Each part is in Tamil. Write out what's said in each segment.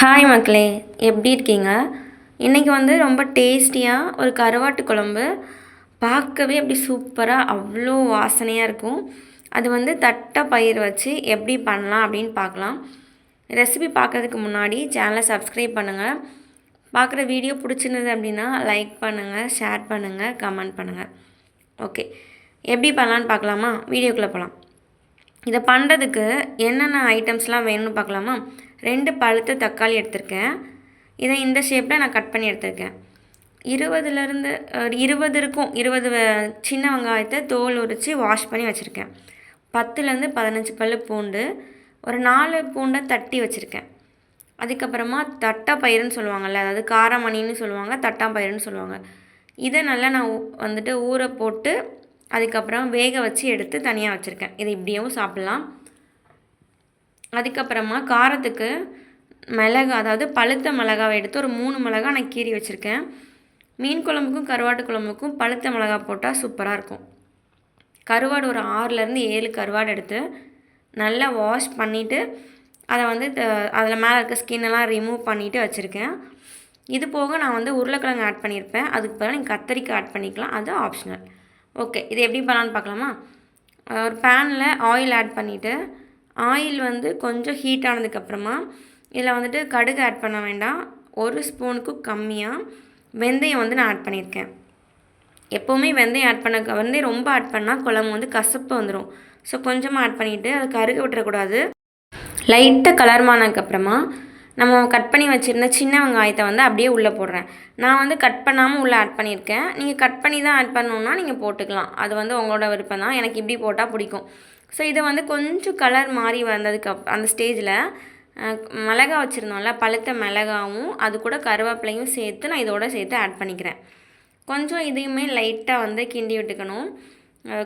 ஹாய் மக்களே, எப்படி இருக்கீங்க? இன்றைக்கி வந்து ரொம்ப டேஸ்டியாக ஒரு கருவாட்டு குழம்பு. பார்க்கவே அப்படி சூப்பராக அவ்வளோ வாசனையாக இருக்கும். அது வந்து தட்டைப்பயிறு வச்சு எப்படி பண்ணலாம் அப்படின்னு பார்க்கலாம். ரெசிபி பார்க்கறதுக்கு முன்னாடி சேனலை சப்ஸ்கிரைப் பண்ணுங்கள். பார்க்குற வீடியோ பிடிச்சிருந்தது அப்படின்னா லைக் பண்ணுங்கள், ஷேர் பண்ணுங்கள், கமெண்ட் பண்ணுங்கள். ஓகே, எப்படி பண்ணலான்னு பார்க்கலாமா? வீடியோக்குள்ளே போகலாம். இதை பண்ணுறதுக்கு என்னென்ன ஐட்டம்ஸ்லாம் வேணும்னு பார்க்கலாமா? 2 பழுத்த தக்காளி எடுத்திருக்கேன். இதை இந்த ஷேப்பில் நான் கட் பண்ணி எடுத்திருக்கேன். 20லேருந்து 20 இருக்கும். 20 சின்ன வெங்காயத்தை தோல் உரித்து வாஷ் பண்ணி வச்சுருக்கேன். 10லேருந்து 15 பல் பூண்டு, ஒரு 4 பூண்டை தட்டி வச்சுருக்கேன். அதுக்கப்புறமா தட்டைப்பயிறுன்னு சொல்லுவாங்கள்ல, அதாவது காராமணின்னு சொல்லுவாங்க, தட்டாம்பயிறுன்னு சொல்லுவாங்க. இதை நல்லா நான் வந்துட்டு ஊற போட்டு அதுக்கப்புறம் வேக வச்சு எடுத்து தனியாக வச்சுருக்கேன். இதை இப்படியும் சாப்பிட்லாம். அதுக்கப்புறமா காரத்துக்கு மிளகா, அதாவது பழுத்த மிளகாவை எடுத்து ஒரு 3 மிளகா நான் கீறி வச்சுருக்கேன். மீன் குழம்புக்கும் கருவாட்டு குழம்புக்கும் பழுத்த மிளகா போட்டால் சூப்பராக இருக்கும். கருவாடு ஒரு 6லேருந்து 7 கருவாடு எடுத்து நல்லா வாஷ் பண்ணிவிட்டு அதை வந்து அதில் மேலே இருக்க ஸ்கின்னெல்லாம் ரிமூவ் பண்ணிவிட்டு வச்சுருக்கேன். இது போக நான் வந்து உருளைக்கிழங்கு ஆட் பண்ணியிருப்பேன். அதுக்கு பதிலாக நீங்கள் கத்தரிக்காய் ஆட் பண்ணிக்கலாம், அது ஆப்ஷனல். ஓகே, இது எப்படி பண்ணலான்னு பார்க்கலாமா? ஒரு பேனில் ஆயில் ஆட் பண்ணிவிட்டு, ஆயில் வந்து கொஞ்சம் ஹீட் ஆனதுக்கப்புறமா இதில் வந்துட்டு கடுகு ஆட் பண்ண வேண்டாம். 1 ஸ்பூனுக்கு கம்மியாக வெந்தயம் வந்து நான் ஆட் பண்ணியிருக்கேன். எப்போவுமே வெந்தயம் ஆட் பண்ண வெந்தயம் ரொம்ப ஆட் பண்ணால் குழம்பு வந்து கசப்பு வந்துடும். ஸோ கொஞ்சமாக ஆட் பண்ணிவிட்டு அது கருக விட்டுறக்கூடாது. லைட்டாக கலர் மானதுக்கப்புறமா நம்ம கட் பண்ணி வச்சுருந்த சின்ன வெங்காயத்தை வந்து அப்படியே உள்ளே போடுறேன். நான் வந்து கட் பண்ணாமல் உள்ளே ஆட் பண்ணியிருக்கேன். நீங்கள் கட் பண்ணி தான் ஆட் பண்ணணுன்னா நீங்கள் போட்டுக்கலாம். அது வந்து உங்களோட விருப்பம் தான். எனக்கு இப்படி போட்டால் பிடிக்கும். ஸோ இதை வந்து கொஞ்சம் கலர் மாறி வந்ததுக்கு அந்த ஸ்டேஜில் மிளகா வச்சுருந்தோம்ல, பழுத்த மிளகாவும் அது கூட கருவேப்பிலையும் சேர்த்து நான் இதோட சேர்த்து ஆட் பண்ணிக்கிறேன். கொஞ்சம் இதையுமே லைட்டாக வந்து கிண்டி விட்டுக்கணும்.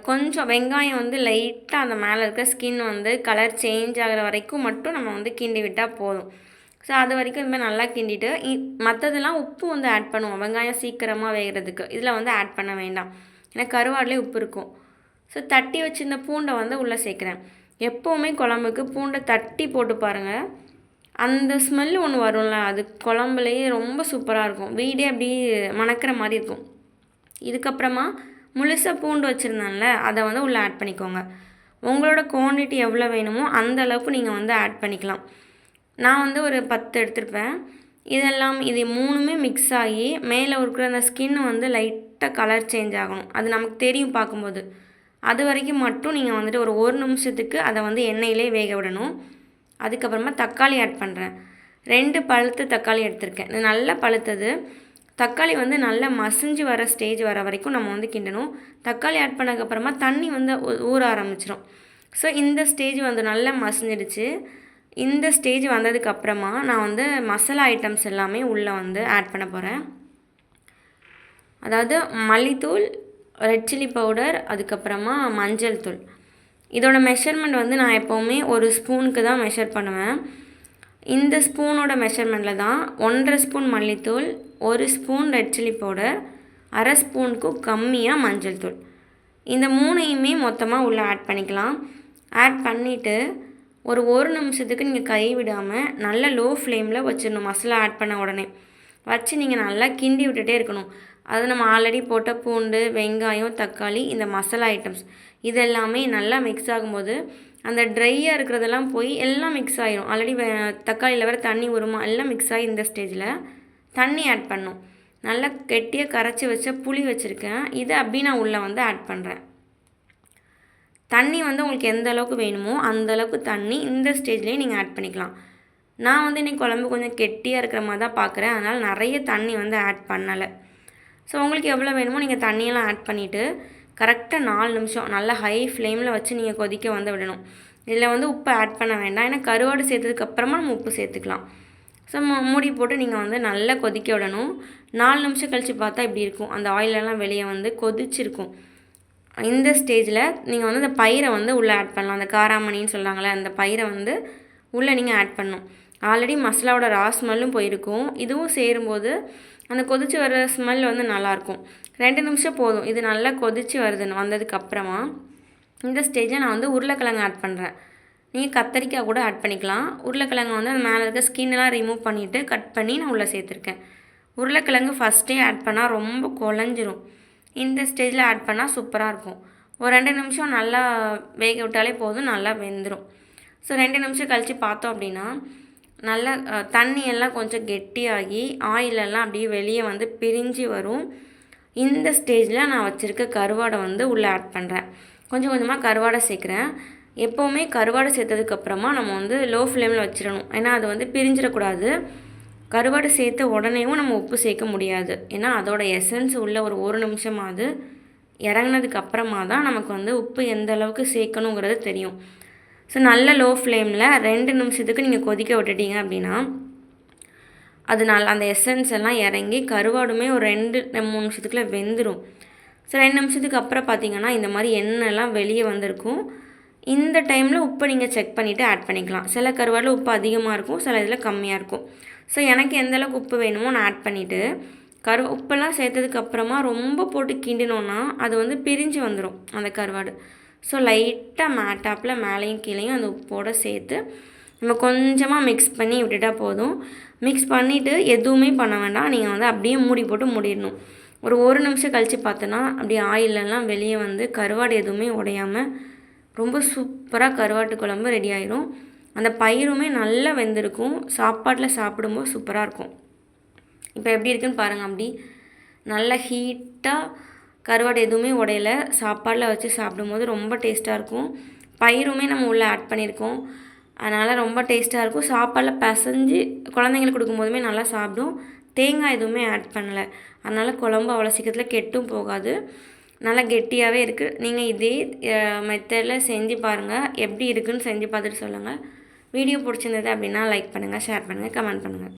கொஞ்சம் வெங்காயம் வந்து லைட்டாக அந்த மேலே இருக்க ஸ்கின் வந்து கலர் சேஞ்ச் ஆகிற வரைக்கும் மட்டும் நம்ம வந்து கிண்டி விட்டால் போதும். ஸோ அது வரைக்கும் இதுமாதிரி நல்லா கிண்டிட்டு மற்றதெல்லாம் உப்பு வந்து ஆட் பண்ணுவோம் வெங்காயம் சீக்கிரமாக வேகிறதுக்கு. இதில் வந்து ஆட் பண்ண வேண்டாம், ஏன்னா கருவாடுலேயே உப்பு இருக்கும். ஸோ தட்டி வச்சுருந்த பூண்டை வந்து உள்ளே சேர்க்குறேன். எப்போவுமே குழம்புக்கு பூண்டை தட்டி போட்டு பாருங்கள், அந்த ஸ்மெல் ஒன்று வரும்ல, அது குழம்புலேயே ரொம்ப சூப்பராக இருக்கும். வீடே அப்படி மணக்கிற மாதிரி இருக்கும். இதுக்கப்புறமா முழுசாக பூண்டு வச்சுருந்தேன்ல, அதை வந்து உள்ளே ஆட் பண்ணிக்கோங்க. உங்களோட குவான்டிட்டி எவ்வளோ வேணுமோ அந்த அளவுக்கு நீங்கள் வந்து ஆட் பண்ணிக்கலாம். நான் வந்து ஒரு 10 எடுத்துருப்பேன். இது 3மே மிக்ஸ் ஆகி மேலே இருக்கிற அந்த ஸ்கின் வந்து லைட்டாக கலர் சேஞ்ச் ஆகணும். அது நமக்கு தெரியும் பார்க்கும்போது. அது வரைக்கும் மட்டும் நீங்கள் வந்துட்டு ஒரு 1 நிமிஷத்துக்கு அதை வந்து எண்ணெயிலே வேக விடணும். அதுக்கப்புறமா தக்காளி ஆட் பண்ணுறேன். 2 பழுத்த தக்காளி எடுத்திருக்கேன். இது நல்லா பழுத்தது. தக்காளி வந்து நல்லா மசிஞ்சு வர ஸ்டேஜ் வர வரைக்கும் நம்ம வந்து கிண்டணும். தக்காளி ஆட் பண்ணதுக்கப்புறமா தண்ணி வந்து ஊற ஆரம்பிச்சிடும். ஸோ இந்த ஸ்டேஜ் வந்து நல்லா மசிஞ்சிடுச்சு. இந்த ஸ்டேஜ் வந்ததுக்கப்புறமா நான் வந்து மசாலா ஐட்டம்ஸ் எல்லாமே உள்ளே வந்து ஆட் பண்ண போகிறேன். அதாவது மல்லித்தூள், ரெட் சில்லி பவுடர், அதுக்கப்புறமா மஞ்சள் தூள். இதோட மெஷர்மெண்ட் வந்து நான் எப்போவுமே 1 ஸ்பூனுக்கு தான் மெஷர் பண்ணுவேன். இந்த ஸ்பூனோட மெஷர்மெண்ட்டில் தான் 1.5 ஸ்பூன் மல்லித்தூள், 1 ஸ்பூன் ரெட் சில்லி பவுடர், 1/2 ஸ்பூனுக்கும் கம்மியாக மஞ்சள் தூள். இந்த 3யுமே மொத்தமாக உள்ளே ஆட் பண்ணிக்கலாம். ஆட் பண்ணிவிட்டு ஒரு நிமிஷத்துக்கு நீங்கள் கை விடாமல் நல்ல லோ ஃப்ளேமில் வச்சிடணும். மசாலா ஆட் பண்ண உடனே வச்சு நீங்கள் நல்லா கிண்டி விட்டுட்டே இருக்கணும். அது நம்ம ஆல்ரெடி போட்ட பூண்டு, வெங்காயம், தக்காளி, இந்த மசாலா ஐட்டம்ஸ் இது எல்லாமே நல்லா மிக்ஸ் ஆகும்போது அந்த ட்ரையாக இருக்கிறதெல்லாம் போய் எல்லாம் மிக்ஸ் ஆகிரும். ஆல்ரெடி தக்காளியில் வேறு தண்ணி உருமா எல்லாம் மிக்ஸ் ஆகி இந்த ஸ்டேஜில் தண்ணி ஆட் பண்ணணும். நல்லா கெட்டியாக கரைச்சி வச்ச புளி வச்சுருக்கேன். இதை அப்படி நான் உள்ளே வந்து ஆட் பண்ணுறேன். தண்ணி வந்து உங்களுக்கு எந்த அளவுக்கு வேணுமோ அந்த அளவுக்கு தண்ணி இந்த ஸ்டேஜ்லேயே நீங்கள் ஆட் பண்ணிக்கலாம். நான் வந்து இன்றைக்கி குழம்பு கொஞ்சம் கெட்டியாக இருக்கிற மாதிரி தான் பார்க்குறேன், அதனால் நிறைய தண்ணி வந்து ஆட் பண்ணலை. ஸோ உங்களுக்கு எவ்வளோ வேணுமோ நீங்கள் தண்ணியெல்லாம் ஆட் பண்ணிவிட்டு கரெக்டாக 4 நிமிஷம் நல்லா ஹை ஃப்ளேமில் வச்சு நீங்கள் கொதிக்க வந்து விடணும். இதில் வந்து உப்பு ஆட் பண்ண வேண்டாம், ஏன்னா கருவாடு சேர்த்ததுக்கப்புறமா நம்ம உப்பு சேர்த்துக்கலாம். ஸோ மூடி போட்டு நீங்கள் வந்து நல்லா கொதிக்க விடணும். 4 நிமிஷம் கழித்து பார்த்தா இப்படி இருக்கும், அந்த ஆயிலெல்லாம் வெளியே வந்து கொதிச்சிருக்கும். இந்த ஸ்டேஜில் நீங்கள் வந்து அந்த பயிரை வந்து உள்ளே ஆட் பண்ணலாம். அந்த காராமணின்னு சொல்கிறாங்களே, அந்த பயிரை வந்து உள்ளே நீங்கள் ஆட் பண்ணணும். ஆல்ரெடி மசாலாவோட ரா ஸ்மெல்லும் போயிருக்கும். இதுவும் சேரும்போது அந்த கொதித்து வர ஸ்மெல் வந்து நல்லாயிருக்கும். 2 நிமிஷம் போதும். இது நல்லா கொதித்து வந்ததுக்கப்புறமா இந்த ஸ்டேஜில் நான் வந்து உருளைக்கிழங்கு ஆட் பண்ணுறேன். நீங்கள் கத்தரிக்காய் கூட ஆட் பண்ணிக்கலாம். உருளைக்கிழங்கு வந்து அது மேலே இருக்க ஸ்கின்னெல்லாம் ரிமூவ் பண்ணிவிட்டு கட் பண்ணி நான் உள்ளே சேர்த்துருக்கேன். உருளைக்கிழங்கு ஃபஸ்ட்டே ஆட் பண்ணால் ரொம்ப குழஞ்சிரும். இந்த ஸ்டேஜில் ஆட் பண்ணால் சூப்பராக இருக்கும். ஒரு 2 நிமிஷம் நல்லா வேக விட்டாலே போதும், நல்லா வெந்துடும். ஸோ 2 நிமிஷம் கழித்து பார்த்தோம் அப்படின்னா நல்லா தண்ணியெல்லாம் கொஞ்சம் கெட்டியாகி ஆயிலெல்லாம் அப்படியே வெளியே வந்து பிரிஞ்சு வரும். இந்த ஸ்டேஜில் நான் வச்சுருக்க கருவாடை வந்து உள்ளே ஆட் பண்ணுறேன். கொஞ்சம் கொஞ்சமாக கருவாடை சேர்க்குறேன். எப்போவுமே கருவாடை சேர்த்ததுக்கப்புறமா நம்ம வந்து லோ ஃப்ளேமில் வச்சிடணும். ஏன்னா அது வந்து பிரிஞ்சிடக்கூடாது. கருவாடை சேர்த்த உடனேவும் நம்ம உப்பு சேர்க்க முடியாது. ஏன்னா அதோட எசன்ஸ் உள்ள ஒரு நிமிஷமாவது இறங்கினதுக்கு அப்புறமா தான் நமக்கு வந்து உப்பு எந்த அளவுக்கு சேர்க்கணுங்கிறது தெரியும். ஸோ நல்ல லோ ஃப்ளேமில் 2 நிமிஷத்துக்கு நீங்கள் கொதிக்க விட்டுட்டீங்க அப்படின்னா அதனால் அந்த எசன்ஸ் எல்லாம் இறங்கி கருவாடுமே ஒரு 2-3 நிமிஷத்துக்குள்ளே வெந்துடும். ஸோ 2 நிமிஷத்துக்கு அப்புறம் பார்த்திங்கன்னா இந்த மாதிரி எண்ணெய்லாம் வெளியே வந்திருக்கும். இந்த டைமில் உப்பை நீங்கள் செக் பண்ணிவிட்டு ஆட் பண்ணிக்கலாம். சில கருவாடில் உப்பு அதிகமாக இருக்கும், சில இதில் கம்மியாக இருக்கும். ஸோ எனக்கு எந்தளவுக்கு உப்பு வேணுமோ நான் ஆட் பண்ணிவிட்டு உப்பெல்லாம் சேர்த்ததுக்கப்புறமா ரொம்ப போட்டு கிண்டினோன்னா அது வந்து பிரிஞ்சு வந்துடும் அந்த கருவாடு. ஸோ லைட்டாக மேட்டாப்பில் மேலேயும் கீழேயும் அந்த உப்போடு சேர்த்து நம்ம கொஞ்சமாக மிக்ஸ் பண்ணி விட்டுட்டால் போதும். மிக்ஸ் பண்ணிவிட்டு எதுவுமே பண்ண வேண்டாம். நீங்கள் வந்து அப்படியே மூடி போட்டு மூடிடணும். ஒரு நிமிஷம் கழித்து பார்த்தோன்னா அப்படியே ஆயிலெல்லாம் வெளியே வந்து கருவாடு எதுவுமே உடையாமல் ரொம்ப சூப்பராக கருவாட்டு குழம்பு ரெடி ஆயிரும். அந்த பயிருமே நல்லா வெந்திருக்கும். சாப்பாட்டில் சாப்பிடும்போது சூப்பராக இருக்கும். இப்போ எப்படி இருக்குன்னு பாருங்கள். அப்படி நல்லா ஹீட்டாக கருவாடு எதுவுமே உடையல. சாப்பாடில் வச்சு சாப்பிடும்போது ரொம்ப டேஸ்ட்டாக இருக்கும். பயிருமே நம்ம உள்ளே ஆட் பண்ணியிருக்கோம், அதனால் ரொம்ப டேஸ்ட்டாக இருக்கும். சாப்பாடில் பிசைஞ்சு குழந்தைங்களுக்கு கொடுக்கும்போதுமே நல்லா சாப்பிடும். தேங்காய் எதுவுமே ஆட் பண்ணலை, அதனால் குழம்பு அவ்வளோ சீக்கிரத்தில் கெட்டும் போகாது. நல்லா கெட்டியாகவே இருக்குது. நீங்கள் இதே மெத்தடில் செஞ்சு பாருங்கள். எப்படி இருக்குதுன்னு செஞ்சு பார்த்துட்டு சொல்லுங்கள். வீடியோ பிடிச்சிருந்தது அப்படின்னா லைக் பண்ணுங்கள், ஷேர் பண்ணுங்கள், கமெண்ட் பண்ணுங்கள்.